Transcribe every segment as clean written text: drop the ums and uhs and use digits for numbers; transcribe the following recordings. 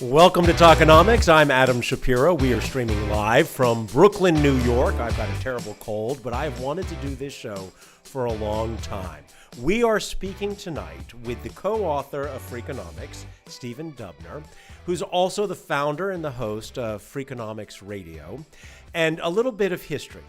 Welcome to Talkenomics. I'm Adam Shapiro. We are streaming live from Brooklyn, New York. I've got a terrible cold, but I've wanted to do this show for a long time. We are speaking tonight with the co-author of Freakonomics, Stephen Dubner, who's also the founder and the host of Freakonomics Radio, and a little bit of history.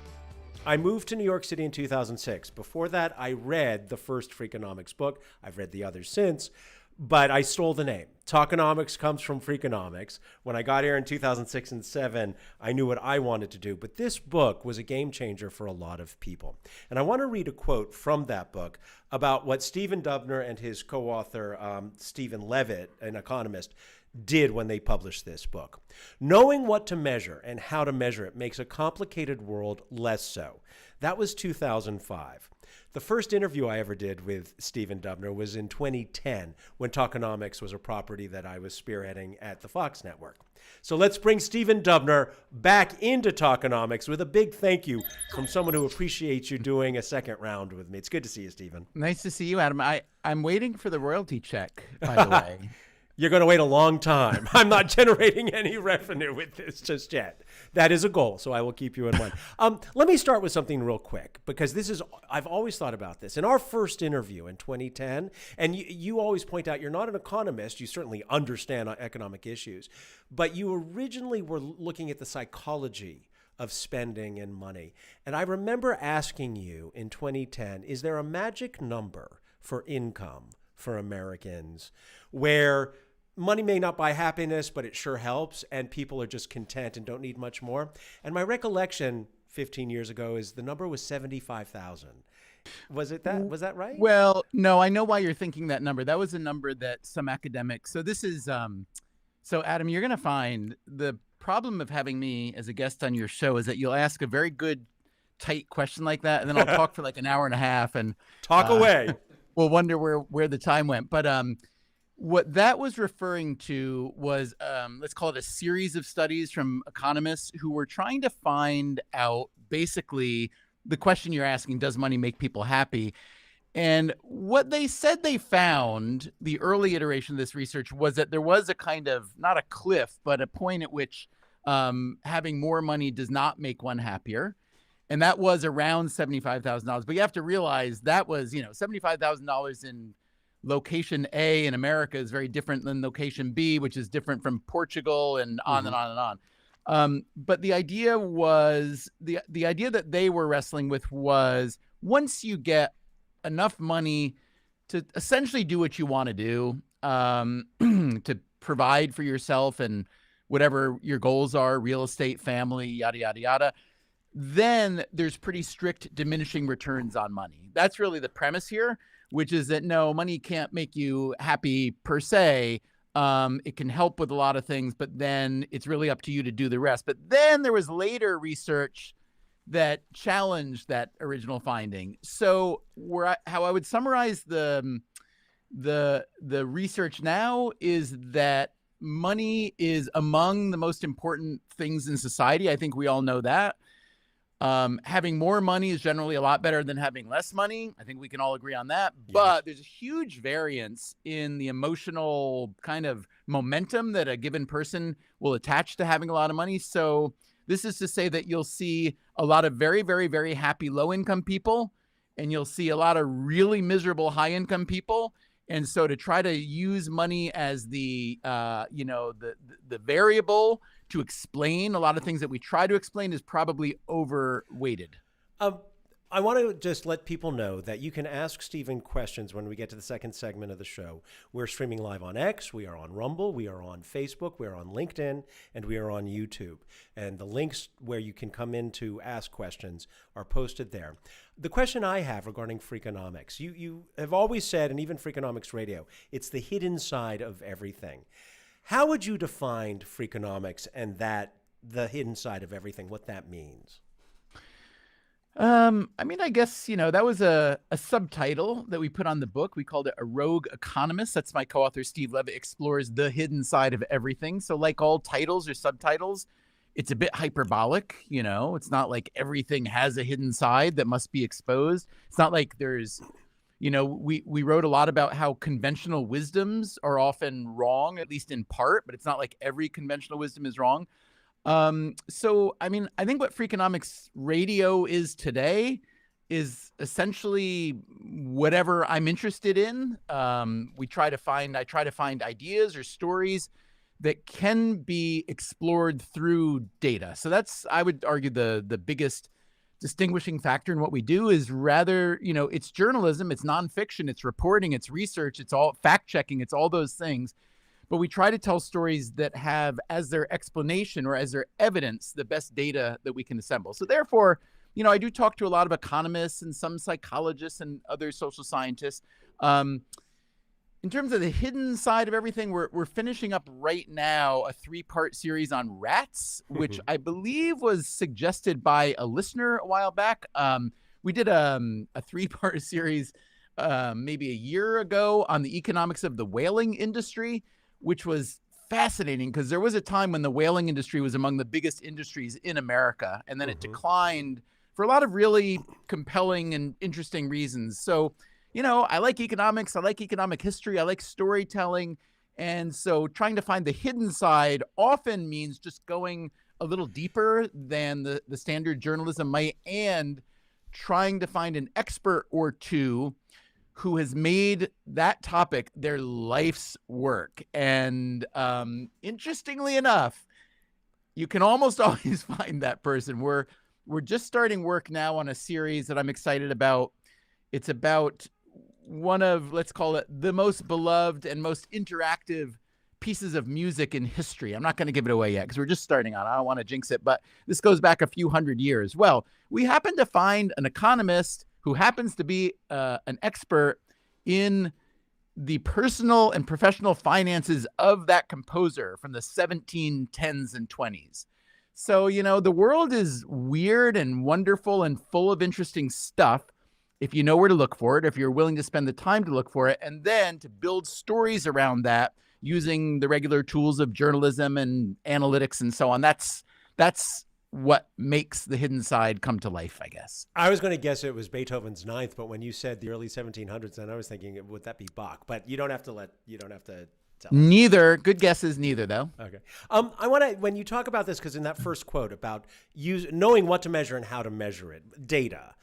I moved to New York City in 2006. Before that, I read the first Freakonomics book. I've read the others since, but I stole the name. Talkenomics comes from Freakonomics. When I got here in 2006 and 2007, I knew what I wanted to do. But this book was a game changer for a lot of people. And I want to read a quote from that book about what Stephen Dubner and his co-author, Stephen Levitt, an economist, did when they published this book. Knowing what to measure and how to measure it makes a complicated world less so. That was 2005. The first interview I ever did with Stephen Dubner was in 2010 when Talkenomics was a property that I was spearheading at the Fox network. So let's bring Stephen Dubner back into Talkenomics with a big thank you from someone who appreciates you doing a second round with me. It's good to see you, Stephen. Nice to see you, Adam. I'm waiting for the royalty check, by the way. You're going to wait a long time. I'm not generating any revenue with this just yet. That is a goal, so I will keep you in mind. Let me start with something real quick, because I've always thought about this. In our first interview in 2010, and you always point out you're not an economist, you certainly understand economic issues, but you originally were looking at the psychology of spending and money. And I remember asking you in 2010, is there a magic number for income for Americans where money may not buy happiness, but it sure helps, and people are just content and don't need much more? And my recollection 15 years ago is the number was 75,000. Was that right? Well, no, I know why you're thinking that number. That was a number that some academics, so this is, so Adam, you're going to find the problem of having me as a guest on your show is that you'll ask a very good, tight question like that, and then I'll talk for like an hour and a half and talk away. We'll wonder where the time went. But what that was referring to was, let's call it a series of studies from economists who were trying to find out basically the question you're asking, does money make people happy? And what they said they found, the early iteration of this research, was that there was a kind of, not a cliff, but a point at which having more money does not make one happier. And that was around $75,000. But you have to realize that was, $75,000 in location A in America is very different than location B, which is different from Portugal, and on and on and on. But the idea was, the idea that they were wrestling with was, once you get enough money to essentially do what you want to do, to provide for yourself and whatever your goals are, real estate, family, yada, yada, yada, then there's pretty strict diminishing returns on money. That's really the premise here, which is that no, money can't make you happy per se. It can help with a lot of things, but then it's really up to you to do the rest. But then there was later research that challenged that original finding. So how I would summarize the research now is that money is among the most important things in society. I think we all know that. Having more money is generally a lot better than having less money. I think we can all agree on that. Yes. But there's a huge variance in the emotional kind of momentum that a given person will attach to having a lot of money. So this is to say that you'll see a lot of very, very, very happy low-income people, and you'll see a lot of really miserable high-income people. And so to try to use money as the variable to explain a lot of things that we try to explain is probably overweighted. I want to just let people know that you can ask Stephen questions when we get to the second segment of the show. We're streaming live on X, we are on Rumble, we are on Facebook, we are on LinkedIn, and we are on YouTube. And the links where you can come in to ask questions are posted there. The question I have regarding Freakonomics, you have always said, and even Freakonomics Radio, it's the hidden side of everything. How would you define Freakonomics and the hidden side of everything, what that means? I guess, that was a subtitle that we put on the book. We called it A Rogue Economist. That's my co-author, Steve Levitt, explores the hidden side of everything. So like all titles or subtitles, it's a bit hyperbolic, It's not like everything has a hidden side that must be exposed. It's not like there's, We wrote a lot about how conventional wisdoms are often wrong, at least in part, but it's not like every conventional wisdom is wrong. So, I mean, I think what Freakonomics Radio is today is essentially whatever I'm interested in. I try to find ideas or stories that can be explored through data. So that's, I would argue, the biggest distinguishing factor in what we do is rather, it's journalism, it's nonfiction, it's reporting, it's research, it's all fact checking, it's all those things. But we try to tell stories that have as their explanation or as their evidence the best data that we can assemble. So therefore, I do talk to a lot of economists and some psychologists and other social scientists. In terms of the hidden side of everything, we're finishing up right now a 3-part series on rats, which I believe was suggested by a listener a while back. We did a 3-part series maybe a year ago on the economics of the whaling industry, which was fascinating because there was a time when the whaling industry was among the biggest industries in America, and then it declined for a lot of really compelling and interesting reasons. So, I like economics, I like economic history, I like storytelling. And so trying to find the hidden side often means just going a little deeper than the standard journalism might, and trying to find an expert or two who has made that topic their life's work. And interestingly enough, you can almost always find that person. We're just starting work now on a series that I'm excited about. It's about one of, let's call it, the most beloved and most interactive pieces of music in history. I'm not going to give it away yet because we're just starting on it. I don't want to jinx it, but this goes back a few hundred years. Well, we happen to find an economist who happens to be an expert in the personal and professional finances of that composer from the 1710s and 20s. So, the world is weird and wonderful and full of interesting stuff if you know where to look for it, if you're willing to spend the time to look for it, and then to build stories around that using the regular tools of journalism and analytics and so on. That's what makes the hidden side come to life, I guess. I was going to guess it was Beethoven's Ninth, but when you said the early 1700s, then I was thinking, would that be Bach? But you don't have to tell us. Neither. Good guesses, neither, though. Okay. I want to, when you talk about this, because in that first quote about knowing what to measure and how to measure it, data,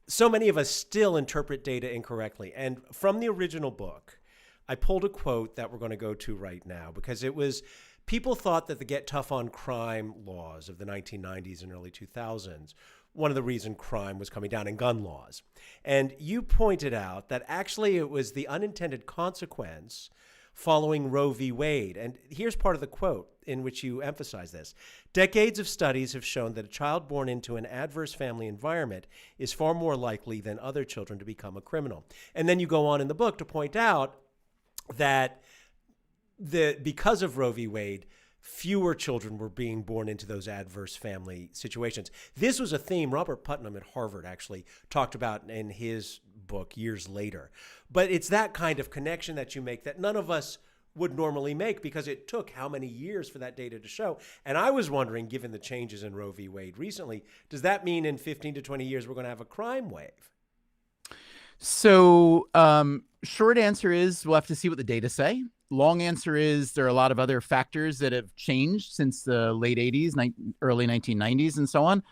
so many of us still interpret data incorrectly. And from the original book, I pulled a quote that we're going to go to right now, because it was, people thought that the Get Tough on Crime laws of the 1990s and early 2000s, one of the reasons crime was coming down, in gun laws. And you pointed out that actually it was the unintended consequence following Roe v. Wade. And here's part of the quote in which you emphasize this. Decades of studies have shown that a child born into an adverse family environment is far more likely than other children to become a criminal. And then you go on in the book to point out that because of Roe v. Wade, fewer children were being born into those adverse family situations. This was a theme Robert Putnam at Harvard actually talked about in his book years later. But it's that kind of connection that you make that none of us would normally make, because it took how many years for that data to show. And I was wondering, given the changes in Roe v. Wade recently, does that mean in 15 to 20 years we're going to have a crime wave? So short answer is we'll have to see what the data say. Long answer is there are a lot of other factors that have changed since the late 80s, early 1990s, and so on.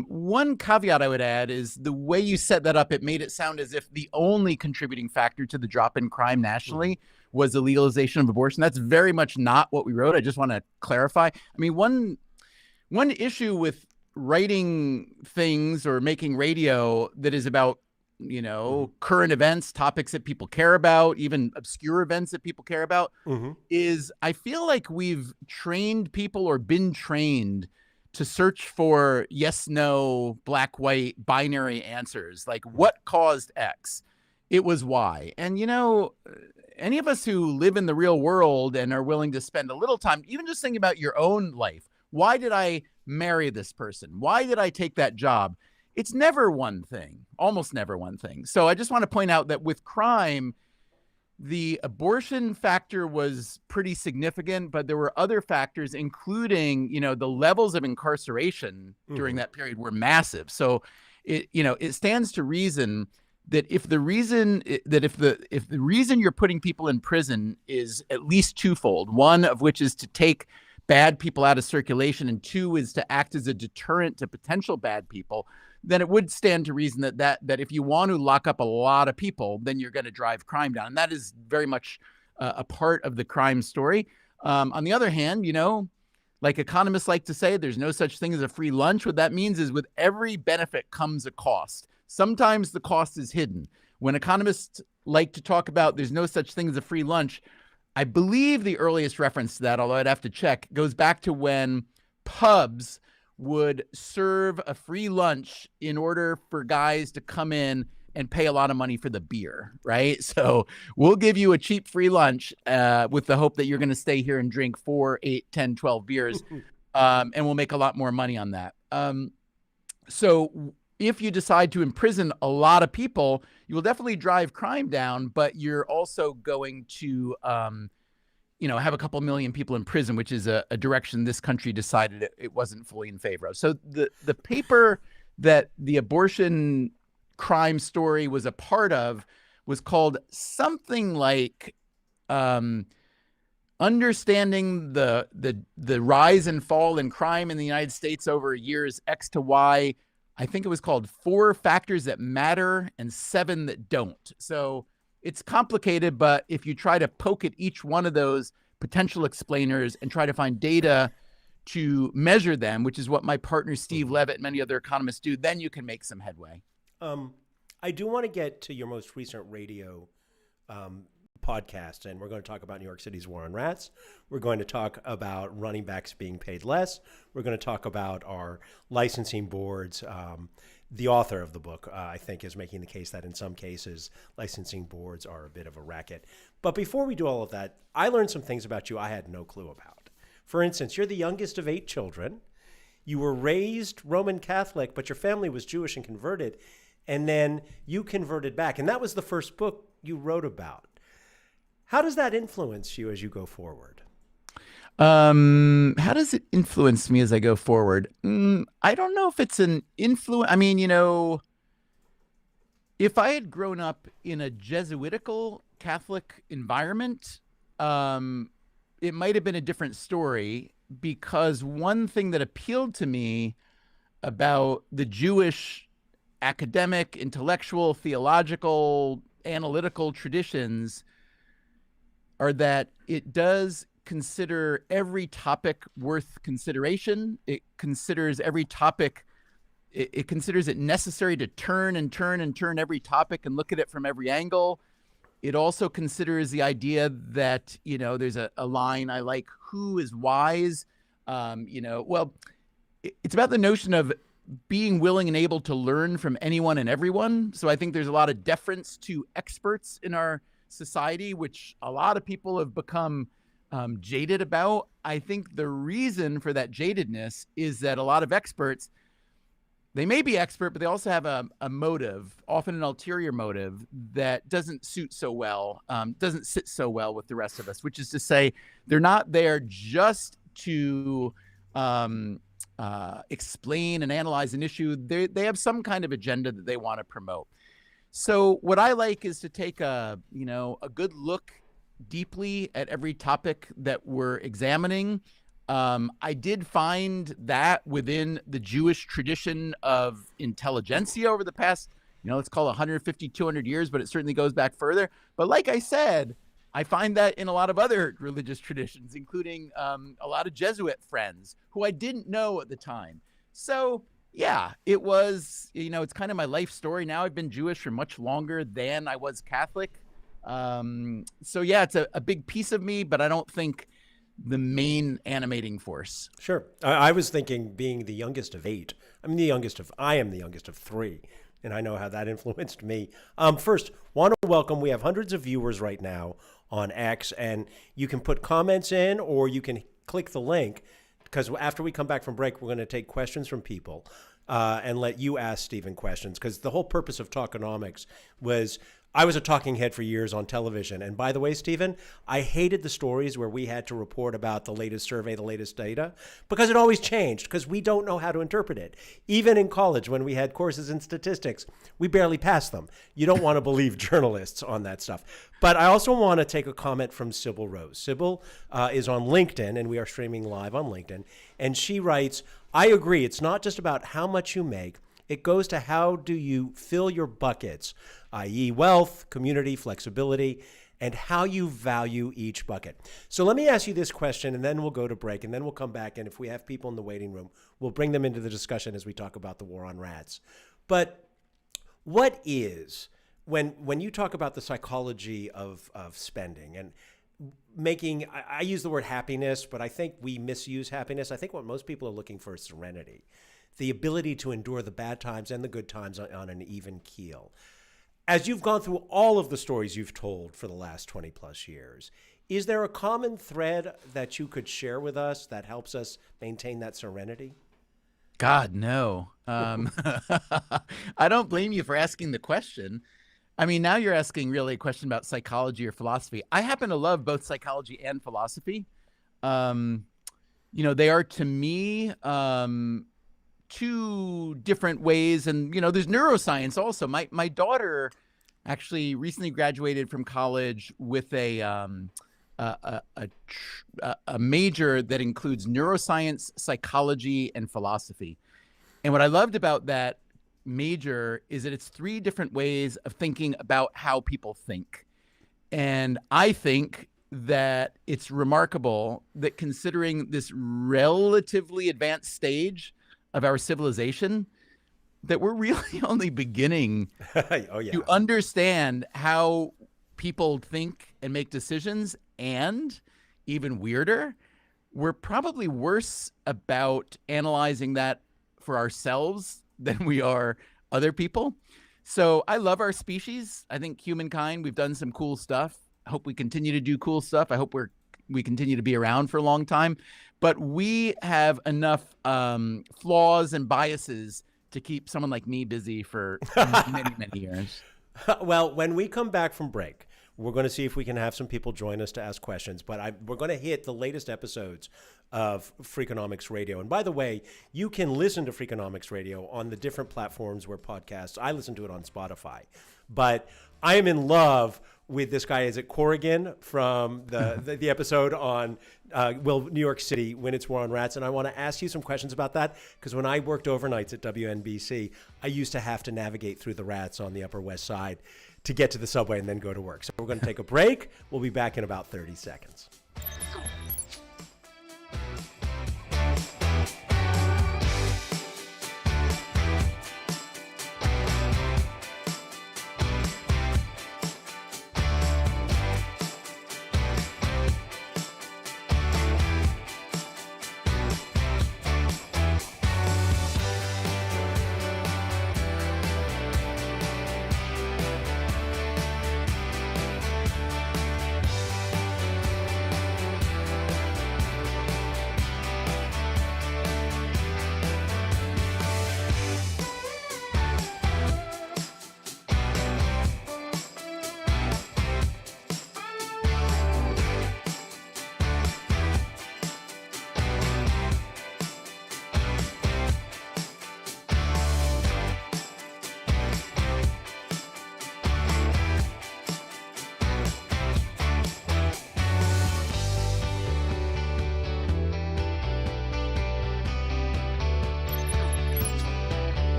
One caveat I would add is the way you set that up, it made it sound as if the only contributing factor to the drop in crime nationally was the legalization of abortion. That's very much not what we wrote. I just want to clarify. I mean, one issue with writing things or making radio that is about, current events, topics that people care about, even obscure events that people care about, is I feel like we've trained people or been trained to search for yes, no, black, white, binary answers. Like, what caused X? It was Y. And, any of us who live in the real world and are willing to spend a little time, even just thinking about your own life, why did I marry this person? Why did I take that job? It's never one thing, almost never one thing. So I just want to point out that with crime, the abortion factor was pretty significant, but there were other factors, including, the levels of incarceration during that period were massive. So it stands to reason that if the reason you're putting people in prison is at least twofold, one of which is to take bad people out of circulation, and two is to act as a deterrent to potential bad people, then it would stand to reason that if you want to lock up a lot of people, then you're going to drive crime down. And that is very much a part of the crime story. On the other hand, like economists like to say, there's no such thing as a free lunch. What that means is with every benefit comes a cost. Sometimes the cost is hidden. When economists like to talk about there's no such thing as a free lunch, I believe the earliest reference to that, although I'd have to check, goes back to when pubs would serve a free lunch in order for guys to come in and pay a lot of money for the beer, right? So we'll give you a cheap free lunch with the hope that you're going to stay here and drink 4, 8, 10, 12 beers, and we'll make a lot more money on that. So if you decide to imprison a lot of people, you will definitely drive crime down, but you're also going to, have a couple million people in prison, which is a direction this country decided it wasn't fully in favor of. So the paper that the abortion crime story was a part of was called something like Understanding the Rise and Fall in Crime in the United States over years X to Y. I think it was called 4 Factors That Matter and 7 That Don't. So it's complicated, but if you try to poke at each one of those potential explainers and try to find data to measure them, which is what my partner Steve Levitt and many other economists do, then you can make some headway. I do want to get to your most recent radio podcast, and we're going to talk about New York City's war on rats. We're going to talk about running backs being paid less. We're going to talk about our licensing boards. The author of the book, I think, is making the case that in some cases, licensing boards are a bit of a racket. But before we do all of that, I learned some things about you I had no clue about. For instance, you're the youngest of 8 children. You were raised Roman Catholic, but your family was Jewish and converted. And then you converted back. And that was the first book you wrote about. How does that influence you as you go forward? How does it influence me as I go forward? I don't know if it's an influence. I mean, if I had grown up in a Jesuitical Catholic environment, it might have been a different story, because one thing that appealed to me about the Jewish academic, intellectual, theological, analytical traditions are that it does consider every topic worth consideration. It considers every topic, it considers it necessary to turn and turn and turn every topic and look at it from every angle. It also considers the idea that, there's a line I like, who is wise? It's about the notion of being willing and able to learn from anyone and everyone. So I think there's a lot of deference to experts in our society, which a lot of people have become jaded about. I think the reason for that jadedness is that a lot of experts, they may be expert, but they also have a motive, often an ulterior motive, that doesn't sit so well with the rest of us, which is to say they're not there just to explain and analyze an issue. They have some kind of agenda that they want to promote. So what I like is to take a good look deeply at every topic that we're examining. I did find that within the Jewish tradition of intelligentsia over the past, let's call it 150, 200 years, but it certainly goes back further. But like I said, I find that in a lot of other religious traditions, including a lot of Jesuit friends who I didn't know at the time. So yeah, it was, it's kind of my life story. Now I've been Jewish for much longer than I was Catholic. So yeah, it's a big piece of me, but I don't think the main animating force. Sure. I was thinking being the youngest of 8. I am the youngest of 3. And I know how that influenced me. First, want to welcome, we have hundreds of viewers right now on X, and you can put comments in or you can click the link, because after we come back from break, we're going to take questions from people and let you ask Stephen questions, because the whole purpose of Talkenomics was I was a talking head for years on television. And by the way, Stephen, I hated the stories where we had to report about the latest survey, the latest data, because it always changed, because we don't know how to interpret it. Even in college, when we had courses in statistics, we barely passed them. You don't want to believe journalists on that stuff. But I also want to take a comment from Sybil Rose. Sybil is on LinkedIn, and we are streaming live on LinkedIn. And she writes, I agree. It's not just about how much you make. It goes to how do you fill your buckets, i.e. wealth, community, flexibility, and how you value each bucket. So let me ask you this question, and then we'll go to break, and then we'll come back, and if we have people in the waiting room, we'll bring them into the discussion as we talk about the war on rats. But what is, when you talk about the psychology of spending and making, I use the word happiness, but I think we misuse happiness. I think what most people are looking for is serenity, the ability to endure the bad times and the good times on an even keel. As you've gone through all of the stories you've told for the last 20 plus years, is there a common thread that you could share with us that helps us maintain that serenity? God, no. I don't blame you for asking the question. I mean, now you're asking really a question about psychology or philosophy. I happen to love both psychology and philosophy. They are, to me, two different ways. And, there's neuroscience also. My daughter actually recently graduated from college with a major that includes neuroscience, psychology, and philosophy. And what I loved about that major is that it's three different ways of thinking about how people think. And I think that it's remarkable that, considering this relatively advanced stage of our civilization, that we're really only beginning to understand how people think and make decisions. And even weirder, we're probably worse about analyzing that for ourselves than we are other people. So I love our species. I think humankind, we've done some cool stuff. I hope we continue to do cool stuff. I hope we continue to be around for a long time. But we have enough flaws and biases to keep someone like me busy for many, many years. Well, when we come back from break, we're going to see if we can have some people join us to ask questions. But we're going to hit the latest episodes of Freakonomics Radio. And by the way, you can listen to Freakonomics Radio on the different platforms where podcasts. I listen to it on Spotify. But I am in love with this guy. Is it Corrigan from the episode on New York City win its war on rats? And I want to ask you some questions about that, because when I worked overnights at WNBC, I used to have to navigate through the rats on the Upper West Side to get to the subway and then go to work. So we're going to take a break. We'll be back in about 30 seconds.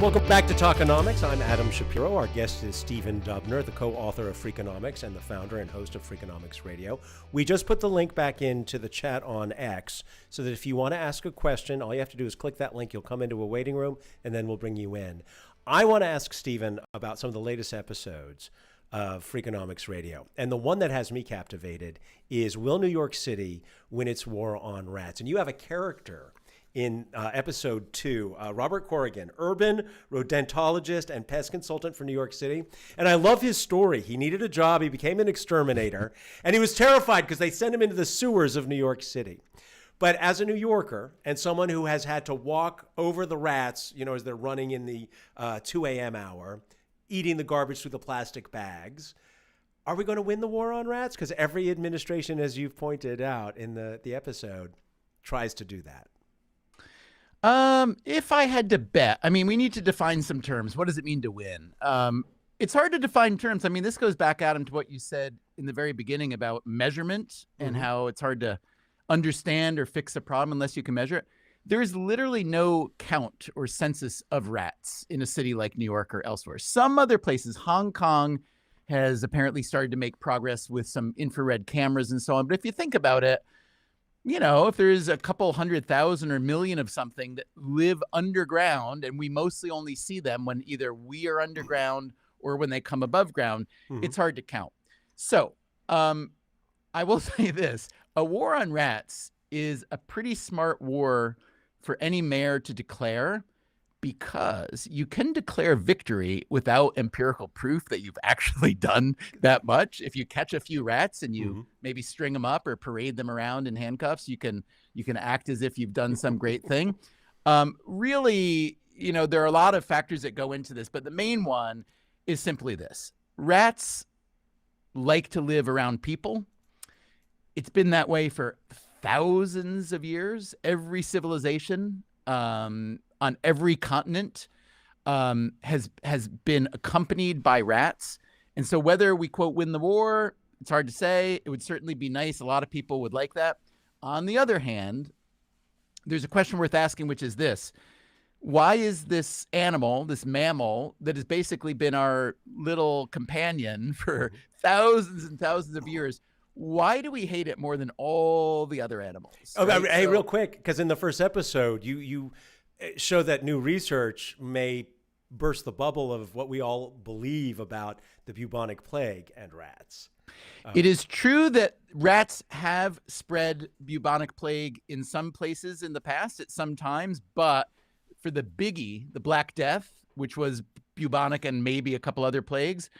Welcome back to Talkenomics. I'm Adam Shapiro. Our guest is Stephen Dubner, the co-author of Freakonomics and the founder and host of Freakonomics Radio. We just put the link back into the chat on X so that if you want to ask a question, all you have to do is click that link. You'll come into a waiting room, and then we'll bring you in. I want to ask Stephen about some of the latest episodes of Freakonomics Radio. And the one that has me captivated is, will New York City win its war on rats? And you have a character in episode 2, Robert Corrigan, urban rodentologist and pest consultant for New York City. And I love his story. He needed a job. He became an exterminator. And he was terrified because they sent him into the sewers of New York City. But as a New Yorker and someone who has had to walk over the rats, as they're running in the 2 a.m. hour, eating the garbage through the plastic bags. Are we going to win the war on rats? Because every administration, as you've pointed out in the episode, tries to do that. If I had to bet, I mean, we need to define some terms. What does it mean to win? It's hard to define terms. I mean, this goes back, Adam, to what you said in the very beginning about measurement and how it's hard to understand or fix a problem unless you can measure it. There's literally no count or census of rats in a city like New York or elsewhere. Some other places, Hong Kong has apparently started to make progress with some infrared cameras and so on. But if you think about it, you know, if there's a couple 100,000 or million of something that live underground and we mostly only see them when either we are underground or when they come above ground, it's hard to count. So I will say this, a war on rats is a pretty smart war for any mayor to declare, because you can declare victory without empirical proof that you've actually done that much. If you catch a few rats and you maybe string them up or parade them around in handcuffs, you can act as if you've done some great thing. Really, you know, there are a lot of factors that go into this, but the main one is simply this. Rats like to live around people. It's been that way for thousands of years. Every civilization on every continent has been accompanied by rats. And so whether we, quote, win the war, it's hard to say. It would certainly be nice. A lot of people would like that. On the other hand, there's a question worth asking, which is this. Why is this animal, this mammal, that has basically been our little companion for thousands and thousands of years, why do we hate it more than all the other animals? Right? Hey, real quick, because in the first episode, you show that new research may burst the bubble of what we all believe about the bubonic plague and rats. It is true that rats have spread bubonic plague in some places in the past at some times, but for the biggie, the Black Death, which was bubonic and maybe a couple other plagues,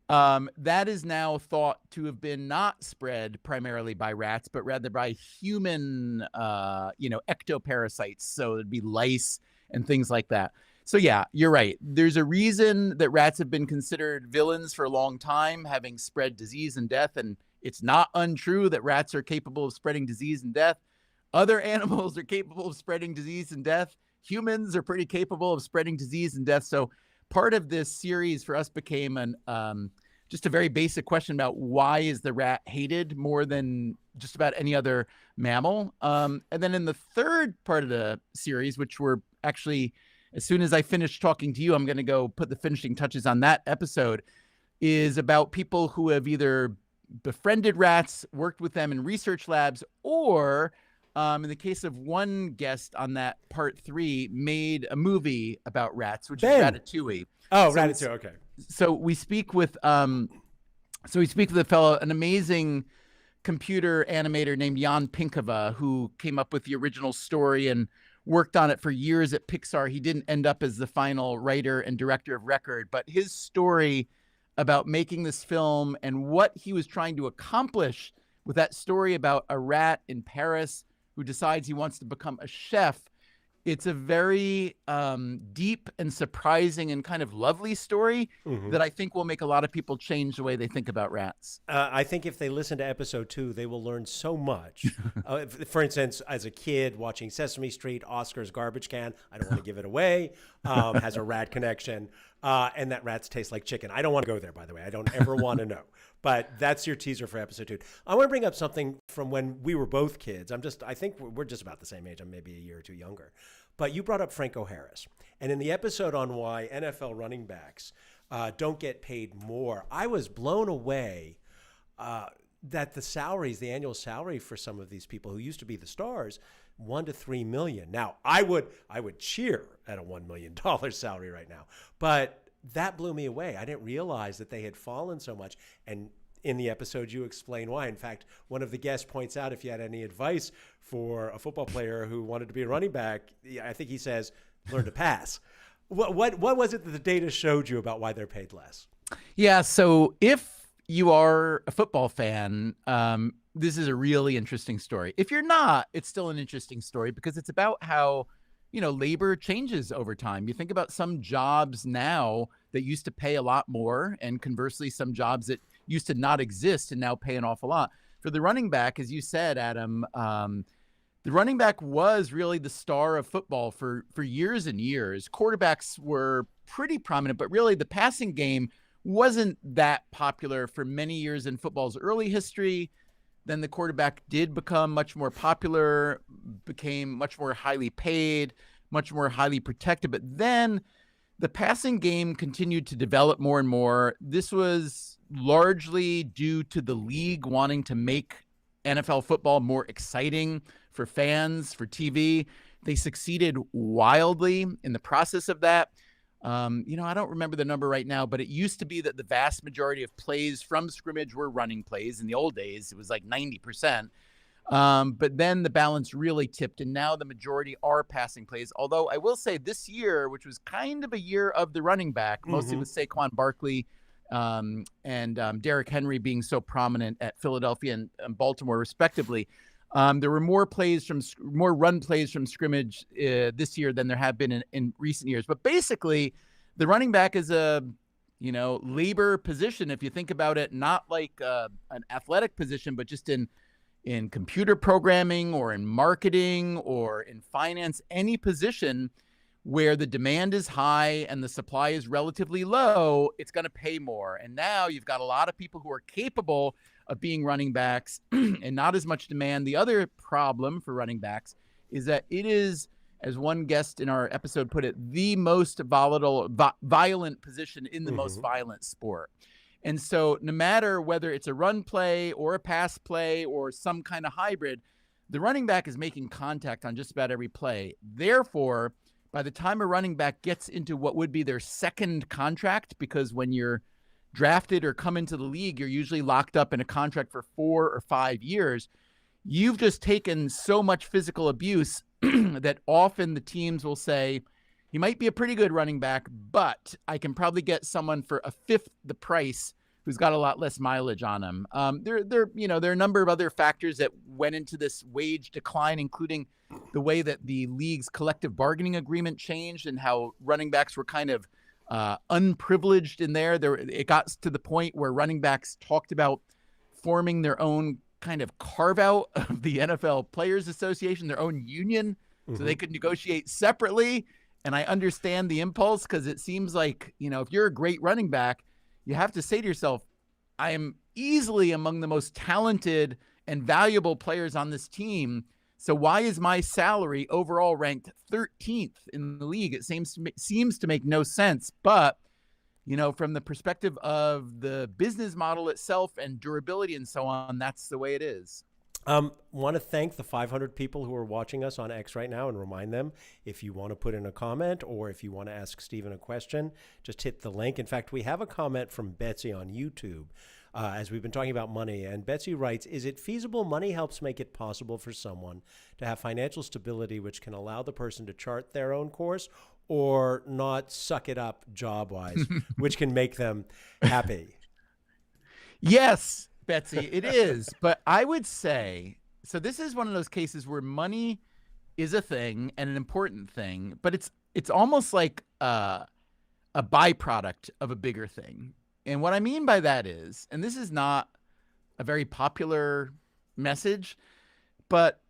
that is now thought to have been not spread primarily by rats, but rather by human, ectoparasites. So it'd be lice and things like that. So yeah, you're right. There's a reason that rats have been considered villains for a long time, having spread disease and death. And it's not untrue that rats are capable of spreading disease and death. Other animals are capable of spreading disease and death. Humans are pretty capable of spreading disease and death. So part of this series for us became just a very basic question about why is the rat hated more than just about any other mammal. And then in the third part of the series, which we're actually, as soon as I finish talking to you, I'm going to go put the finishing touches on that episode, is about people who have either befriended rats, worked with them in research labs, or in the case of one guest on that part 3, made a movie about rats, which is Ratatouille. Oh, so Ratatouille. Okay. So we speak with a fellow, an amazing computer animator named Jan Pinkava, who came up with the original story and worked on it for years at Pixar. He didn't end up as the final writer and director of record, but his story about making this film and what he was trying to accomplish with that story about a rat in Paris who decides he wants to become a chef. It's a very deep and surprising and kind of lovely story that I think will make a lot of people change the way they think about rats. I think if they listen to episode 2, they will learn so much. For instance, as a kid watching Sesame Street, Oscar's garbage can, I don't want to give it away, has a rat connection, and that rats taste like chicken. I don't want to go there, by the way. I don't ever want to know. But that's your teaser for episode 2. I want to bring up something from when we were both kids. I think we're just about the same age. I'm maybe a year or two younger. But you brought up Franco Harris. And in the episode on why NFL running backs don't get paid more, I was blown away that the annual salary for some of these people who used to be the stars, $1 to $3 million. Now, I would cheer at a $1 million salary right now. But that blew me away. I didn't realize that they had fallen so much. And in the episode, you explain why. In fact, one of the guests points out if you had any advice for a football player who wanted to be a running back, I think he says, learn to pass. What was it that the data showed you about why they're paid less? Yeah, so if you are a football fan, this is a really interesting story. If you're not, it's still an interesting story because it's about how labor changes over time. You think about some jobs now that used to pay a lot more, and conversely, some jobs that used to not exist and now pay an awful lot. For the running back, as you said, Adam, the running back was really the star of football for years and years. Quarterbacks were pretty prominent, but really the passing game wasn't that popular for many years in football's early history. Then the quarterback did become much more popular, became much more highly paid, much more highly protected. But then the passing game continued to develop more and more. This was largely due to the league wanting to make NFL football more exciting for fans, for TV. They succeeded wildly in the process of that. I don't remember the number right now, but it used to be that the vast majority of plays from scrimmage were running plays. In the old days, it was like 90%. But then the balance really tipped, and now the majority are passing plays. Although I will say this year, which was kind of a year of the running back, mostly with Saquon Barkley and Derrick Henry being so prominent at Philadelphia and Baltimore, respectively, there were more run plays from scrimmage this year than there have been in recent years. But basically, the running back is a labor position, if you think about it, not like an athletic position, but just in computer programming or in marketing or in finance, any position where the demand is high and the supply is relatively low, it's going to pay more. And now you've got a lot of people who are capable of being running backs and not as much demand. The other problem for running backs is that it is, as one guest in our episode put it, the most violent position in the most violent sport. And so no matter whether it's a run play or a pass play or some kind of hybrid, the running back is making contact on just about every play. Therefore, by the time a running back gets into what would be their second contract, because when you're drafted or come into the league, you're usually locked up in a contract for 4 or 5 years. You've just taken so much physical abuse that often the teams will say, he might be a pretty good running back, but I can probably get someone for a fifth the price who's got a lot less mileage on him. There are a number of other factors that went into this wage decline, including the way that the league's collective bargaining agreement changed and how running backs were kind of unprivileged in there. It got to the point where running backs talked about forming their own kind of carve out of the NFL Players Association, their own union, so they could negotiate separately. And I understand the impulse, because it seems like, if you're a great running back, you have to say to yourself, I am easily among the most talented and valuable players on this team. So why is my salary overall ranked 13th in the league? It seems to make no sense. But, from the perspective of the business model itself and durability and so on, that's the way it is. Want to thank the 500 people who are watching us on X right now, and remind them, if you want to put in a comment or if you want to ask Stephen a question, just hit the link. In fact, we have a comment from Betsy on YouTube as we've been talking about money. And Betsy writes, is it feasible money helps make it possible for someone to have financial stability, which can allow the person to chart their own course, or not suck it up job-wise, which can make them happy? Yes, Betsy, it is. But I would say, so this is one of those cases where money is a thing and an important thing, but it's almost like a byproduct of a bigger thing. And what I mean by that is, and this is not a very popular message, but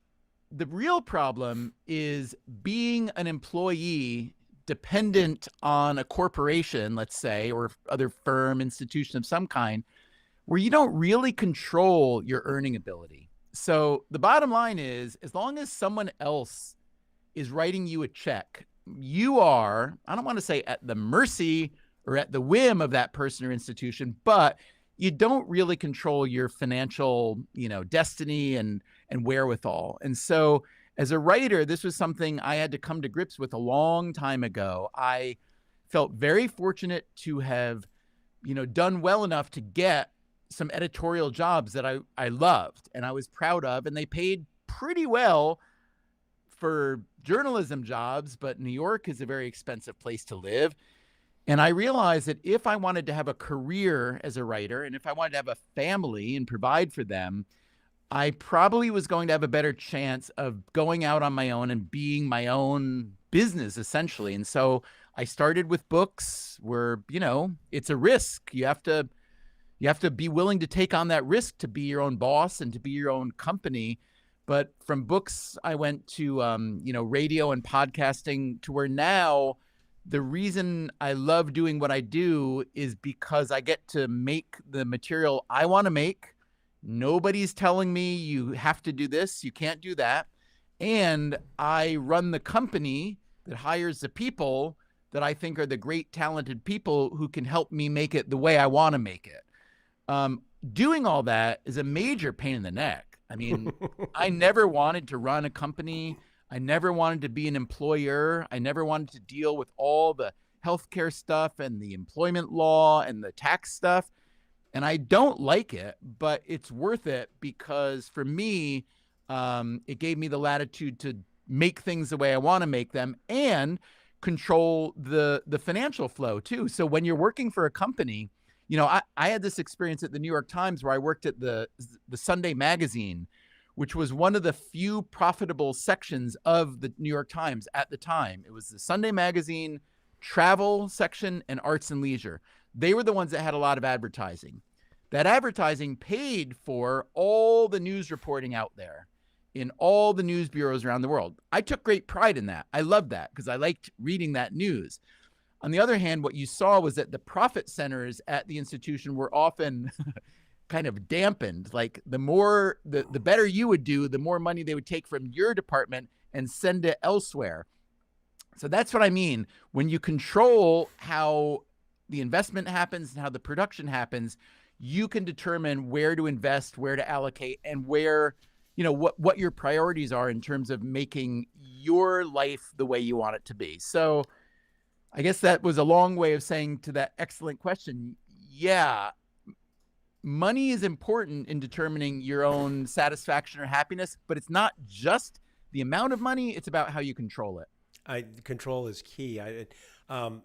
the real problem is being an employee dependent on a corporation, let's say, or other firm, institution of some kind, where you don't really control your earning ability. So the bottom line is, as long as someone else is writing you a check, you are, I don't want to say at the mercy or at the whim of that person or institution, but you don't really control your financial, destiny and wherewithal. And so as a writer, this was something I had to come to grips with a long time ago. I felt very fortunate to have, done well enough to get some editorial jobs that I loved and I was proud of, and they paid pretty well for journalism jobs, but New York is a very expensive place to live. And I realized that if I wanted to have a career as a writer, and if I wanted to have a family and provide for them, I probably was going to have a better chance of going out on my own and being my own business, essentially. And so I started with books where, it's a risk. You have to be willing to take on that risk to be your own boss and to be your own company. But from books, I went to, radio and podcasting, to where now the reason I love doing what I do is because I get to make the material I want to make. Nobody's telling me you have to do this, you can't do that. And I run the company that hires the people that I think are the great, talented people who can help me make it the way I want to make it. Doing all that is a major pain in the neck. I mean, I never wanted to run a company. I never wanted to be an employer. I never wanted to deal with all the healthcare stuff and the employment law and the tax stuff. And I don't like it, but it's worth it because for me, it gave me the latitude to make things the way I want to make them and control the financial flow too. So when you're working for a company, I had this experience at the New York Times where I worked at the Sunday magazine, which was one of the few profitable sections of the New York Times at the time. It was the Sunday magazine, travel section, and arts and leisure. They were the ones that had a lot of advertising. That advertising paid for all the news reporting out there in all the news bureaus around the world. I took great pride in that. I loved that because I liked reading that news. On the other hand, what you saw was that the profit centers at the institution were often kind of dampened. Like the better you would do, the more money they would take from your department and send it elsewhere. So that's what I mean. When you control how the investment happens and how the production happens, you can determine where to invest, where to allocate, and where, what your priorities are in terms of making your life the way you want it to be. So I guess that was a long way of saying to that excellent question. Yeah, money is important in determining your own satisfaction or happiness, but it's not just the amount of money. It's about how you control it. Control is key.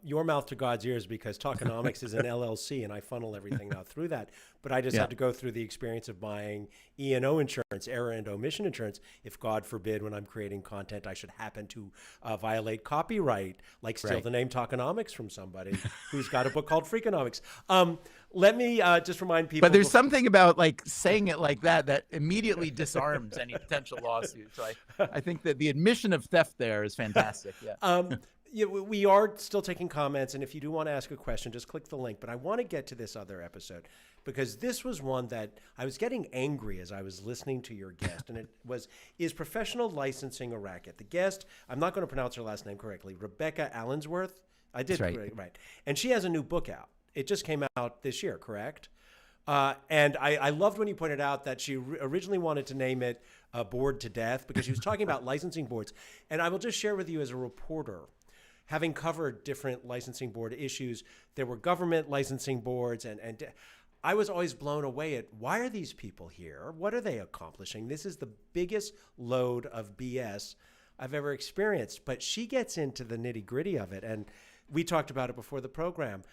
Your mouth to God's ears, because Talkenomics is an LLC and I funnel everything out through that. But I just had to go through the experience of buying E&O insurance, error and omission insurance. If God forbid, when I'm creating content, I should happen to violate copyright, like steal the name Talkenomics from somebody who's got a book called Freakonomics. Let me just remind people. But there's something about like saying it like that immediately disarms any potential lawsuit. So I think that the admission of theft there is fantastic. Yeah. We are still taking comments, and if you do want to ask a question, just click the link. But I want to get to this other episode because this was one that I was getting angry as I was listening to your guest, and it was, is professional licensing a racket? The guest, I'm not going to pronounce her last name correctly, Rebecca Allensworth. I did right. And she has a new book out. It just came out this year, correct? And I loved when you pointed out that she originally wanted to name it Bored to Death because she was talking about licensing boards. And I will just share with you as a reporter, having covered different licensing board issues, there were government licensing boards, and I was always blown away at why are these people here? What are they accomplishing? This is the biggest load of BS I've ever experienced. But she gets into the nitty-gritty of it, and we talked about it before the program.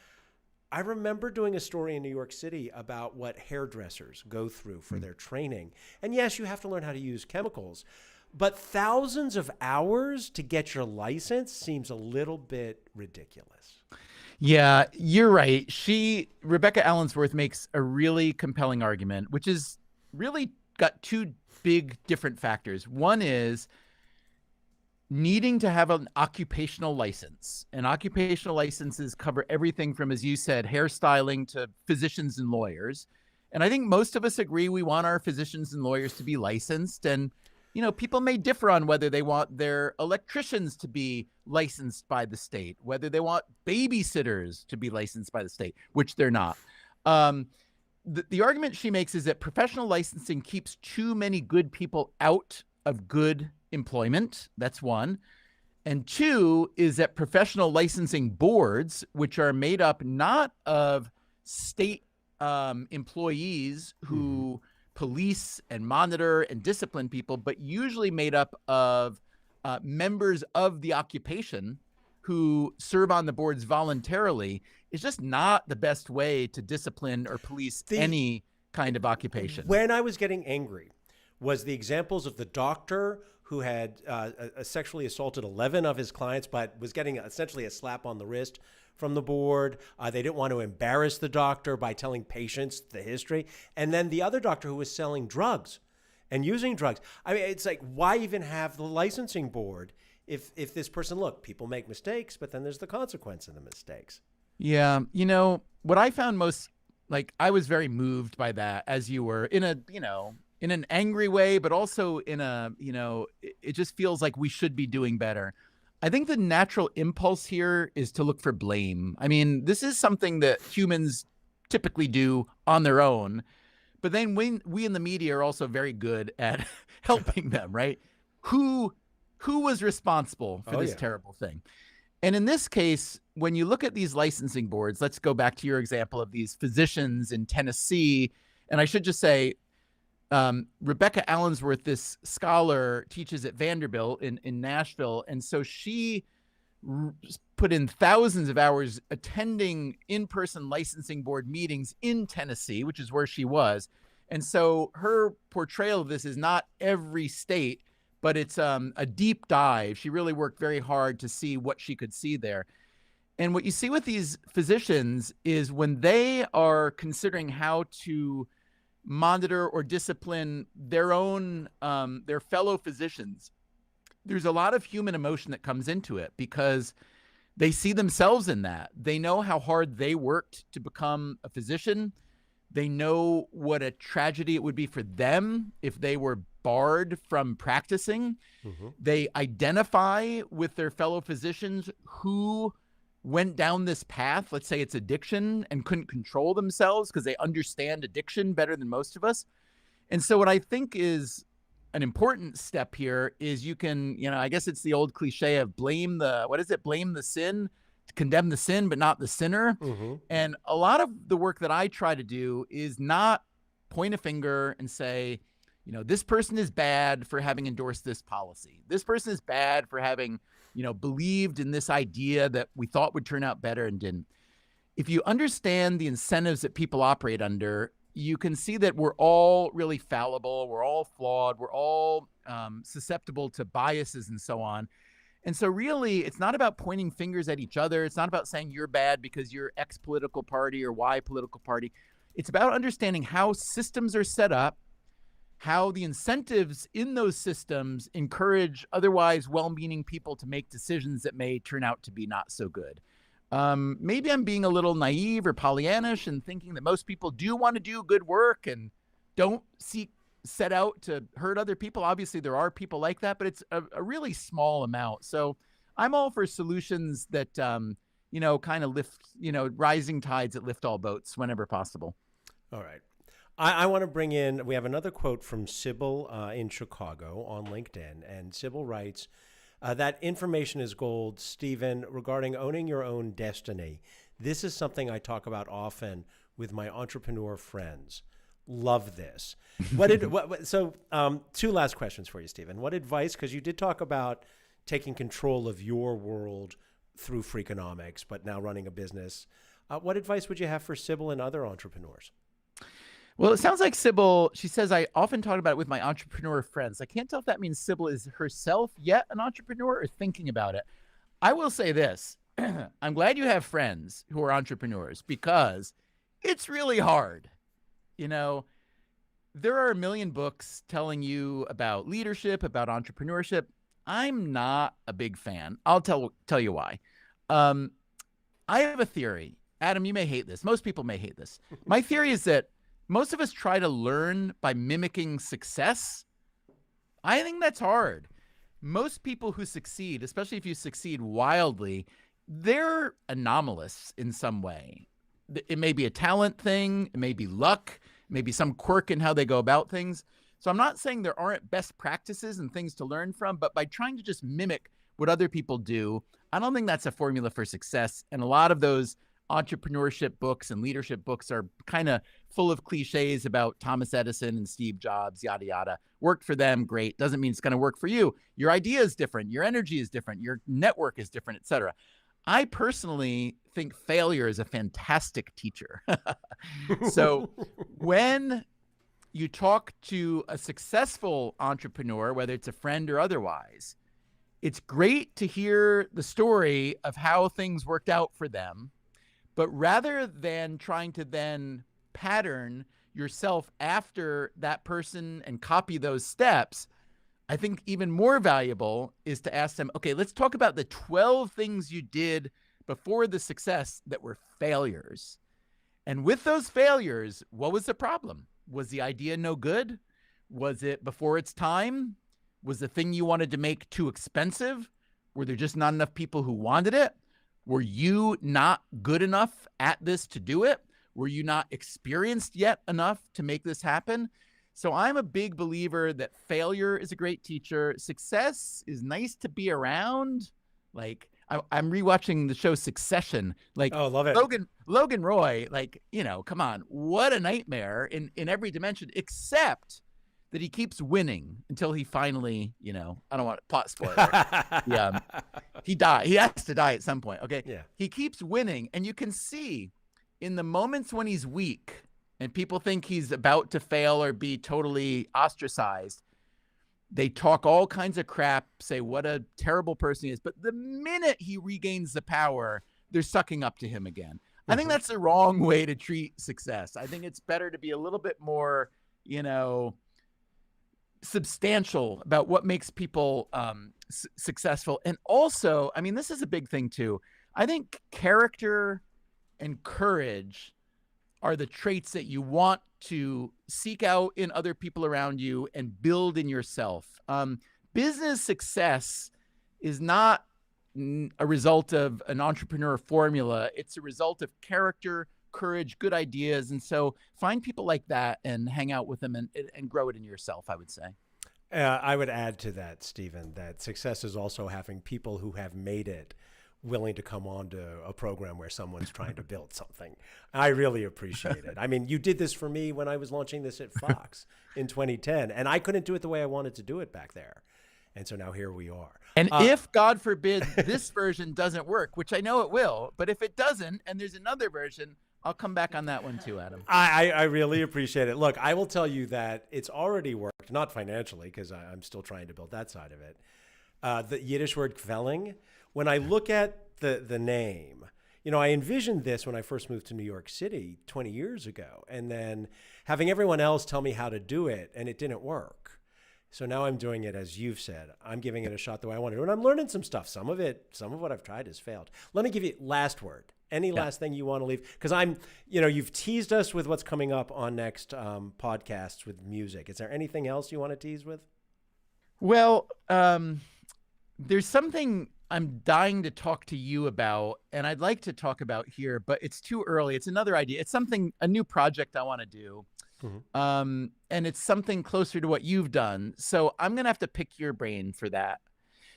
I remember doing a story in New York City about what hairdressers go through for their training. And yes, you have to learn how to use chemicals, but thousands of hours to get your license seems a little bit ridiculous. Yeah, you're right. Rebecca Allensworth makes a really compelling argument, which is really got two big different factors. One is needing to have an occupational license. And occupational licenses cover everything from, as you said, hairstyling to physicians and lawyers. And I think most of us agree we want our physicians and lawyers to be licensed. And people may differ on whether they want their electricians to be licensed by the state, whether they want babysitters to be licensed by the state, which they're not. The argument she makes is that professional licensing keeps too many good people out of good employment. That's one. And two is that professional licensing boards, which are made up not of state employees who police and monitor and discipline people, but usually made up of members of the occupation who serve on the boards voluntarily, is just not the best way to discipline or police any kind of occupation. When I was getting angry was the examples of the doctor who had sexually assaulted 11 of his clients, but was getting essentially a slap on the wrist from the board. They didn't want to embarrass the doctor by telling patients the history. And then the other doctor who was selling drugs and using drugs. I mean, it's like, why even have the licensing board if this person, look, people make mistakes, but then there's the consequence of the mistakes. Yeah. What I found most, I was very moved by that, as you were, in an angry way, but also in a, it just feels like we should be doing better. I think the natural impulse here is to look for blame. I mean, this is something that humans typically do on their own, but then we in the media are also very good at helping them, right? Who was responsible for this terrible thing? And in this case, when you look at these licensing boards, let's go back to your example of these physicians in Tennessee. And I should just say, Rebecca Allensworth, this scholar, teaches at Vanderbilt in Nashville. And so she put in thousands of hours attending in-person licensing board meetings in Tennessee, which is where she was. And so her portrayal of this is not every state, but it's a deep dive. She really worked very hard to see what she could see there. And what you see with these physicians is when they are considering how to monitor or discipline their own, their fellow physicians, there's a lot of human emotion that comes into it because they see themselves in that. They know how hard they worked to become a physician. They know what a tragedy it would be for them if they were barred from practicing. Mm-hmm. They identify with their fellow physicians who went down this path, let's say it's addiction, and couldn't control themselves because they understand addiction better than most of us. And so what I think is an important step here is you can, I guess it's the old cliche of blame the sin, condemn the sin, but not the sinner. Mm-hmm. And a lot of the work that I try to do is not point a finger and say, this person is bad for having endorsed this policy. This person is bad for having, believed in this idea that we thought would turn out better and didn't. If you understand the incentives that people operate under, you can see that we're all really fallible. We're all flawed. We're all susceptible to biases and so on. And so really, it's not about pointing fingers at each other. It's not about saying you're bad because you're X political party or Y political party. It's about understanding how systems are set up, how the incentives in those systems encourage otherwise well-meaning people to make decisions that may turn out to be not so good. Maybe I'm being a little naive or Pollyannish and thinking that most people do want to do good work and don't set out to hurt other people. Obviously, there are people like that, but it's a really small amount. So I'm all for solutions that, kind of lift, rising tides that lift all boats whenever possible. All right. I want to bring in, we have another quote from Sybil in Chicago on LinkedIn. And Sybil writes, that information is gold, Stephen, regarding owning your own destiny. This is something I talk about often with my entrepreneur friends. Love this. So two last questions for you, Stephen. What advice, because you did talk about taking control of your world through Freakonomics, but now running a business. What advice would you have for Sybil and other entrepreneurs? Well, it sounds like Sybil, she says, I often talk about it with my entrepreneur friends. I can't tell if that means Sybil is herself yet an entrepreneur or thinking about it. I will say this. I'm glad you have friends who are entrepreneurs because it's really hard. There are a million books telling you about leadership, about entrepreneurship. I'm not a big fan. I'll tell you why. I have a theory. Adam, you may hate this. Most people may hate this. My theory is that most of us try to learn by mimicking success. I think that's hard. Most people who succeed, especially if you succeed wildly, they're anomalous in some way. It may be a talent thing. It may be luck. It may be some quirk in how they go about things. So I'm not saying there aren't best practices and things to learn from, but by trying to just mimic what other people do, I don't think that's a formula for success. And a lot of those entrepreneurship books and leadership books are kind of full of cliches about Thomas Edison and Steve Jobs, yada, yada. Worked for them, great. Doesn't mean it's going to work for you. Your idea is different. Your energy is different. Your network is different, et cetera. I personally think failure is a fantastic teacher. So when you talk to a successful entrepreneur, whether it's a friend or otherwise, it's great to hear the story of how things worked out for them. But rather than trying to then pattern yourself after that person and copy those steps, I think even more valuable is to ask them, okay, let's talk about the 12 things you did before the success that were failures. And with those failures, what was the problem? Was the idea no good? Was it before its time? Was the thing you wanted to make too expensive? Were there just not enough people who wanted it? Were you not good enough at this to do it? Were you not experienced yet enough to make this happen? So I'm a big believer that failure is a great teacher. Success is nice to be around. Like I'm rewatching the show Succession. Like, oh, love it. Logan Roy, like, come on, what a nightmare in every dimension, except that he keeps winning until he finally, I don't want plot spoiler. He died. He has to die at some point. Okay. Yeah. He keeps winning, and you can see in the moments when he's weak and people think he's about to fail or be totally ostracized, they talk all kinds of crap, say what a terrible person he is. But the minute he regains the power, they're sucking up to him again. Mm-hmm. I think that's the wrong way to treat success. I think it's better to be a little bit more, substantial about what makes people successful. And also, I mean, this is a big thing too. I think character and courage are the traits that you want to seek out in other people around you and build in yourself. Business success is not a result of an entrepreneur formula. It's a result of character, courage, good ideas. And so find people like that and hang out with them and grow it in yourself, I would say. I would add to that, Stephen, that success is also having people who have made it willing to come on to a program where someone's trying to build something. I really appreciate it. I mean, you did this for me when I was launching this at Fox in 2010, and I couldn't do it the way I wanted to do it back there. And so now here we are. And if, God forbid, this version doesn't work, which I know it will, but if it doesn't and there's another version, I'll come back on that one too, Adam. I really appreciate it. Look, I will tell you that it's already worked, not financially, because I'm still trying to build that side of it. The Yiddish word kvelling, when I look at the name, I envisioned this when I first moved to New York City 20 years ago, and then having everyone else tell me how to do it, and it didn't work. So now I'm doing it as you've said. I'm giving it a shot the way I want to do it, and I'm learning some stuff. Some of what I've tried has failed. Let me give you last word. Any last thing you want to leave? Because you've teased us with what's coming up on next podcasts with music. Is there anything else you want to tease with? Well, there's something I'm dying to talk to you about, and I'd like to talk about here, but it's too early. It's another idea. It's a new project I want to do. Mm-hmm. And it's something closer to what you've done. So I'm going to have to pick your brain for that.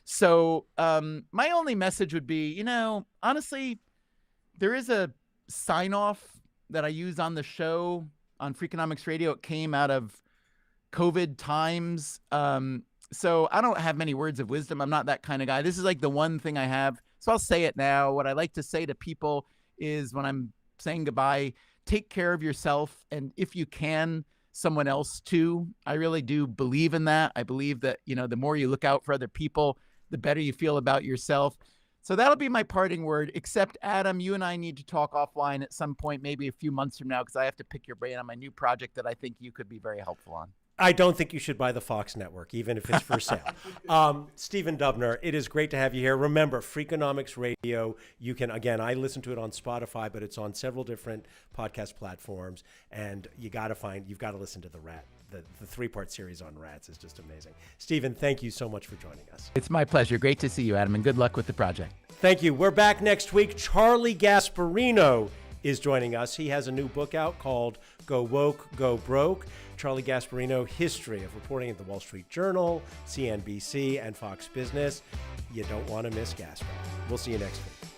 So my only message would be, honestly, there is a sign off that I use on the show on Freakonomics Radio. It came out of COVID times. So I don't have many words of wisdom. I'm not that kind of guy. This is like the one thing I have. So I'll say it now. What I like to say to people is when I'm saying goodbye, take care of yourself. And if you can, someone else too. I really do believe in that. I believe that, the more you look out for other people, the better you feel about yourself. So that'll be my parting word, except Adam, you and I need to talk offline at some point, maybe a few months from now, because I have to pick your brain on my new project that I think you could be very helpful on. I don't think you should buy the Fox network, even if it's for sale. Stephen Dubner, it is great to have you here. Remember, Freakonomics Radio, you can, again, I listen to it on Spotify, but it's on several different podcast platforms, and you've got to listen to the three-part series on rats is just amazing. Stephen, thank you so much for joining us. It's my pleasure. Great to see you, Adam, and good luck with the project. Thank you. We're back next week. Charlie Gasparino is joining us. He has a new book out called Go Woke, Go Broke. Charlie Gasparino, history of reporting at the Wall Street Journal, CNBC, and Fox Business. You don't want to miss Gaspar. We'll see you next week.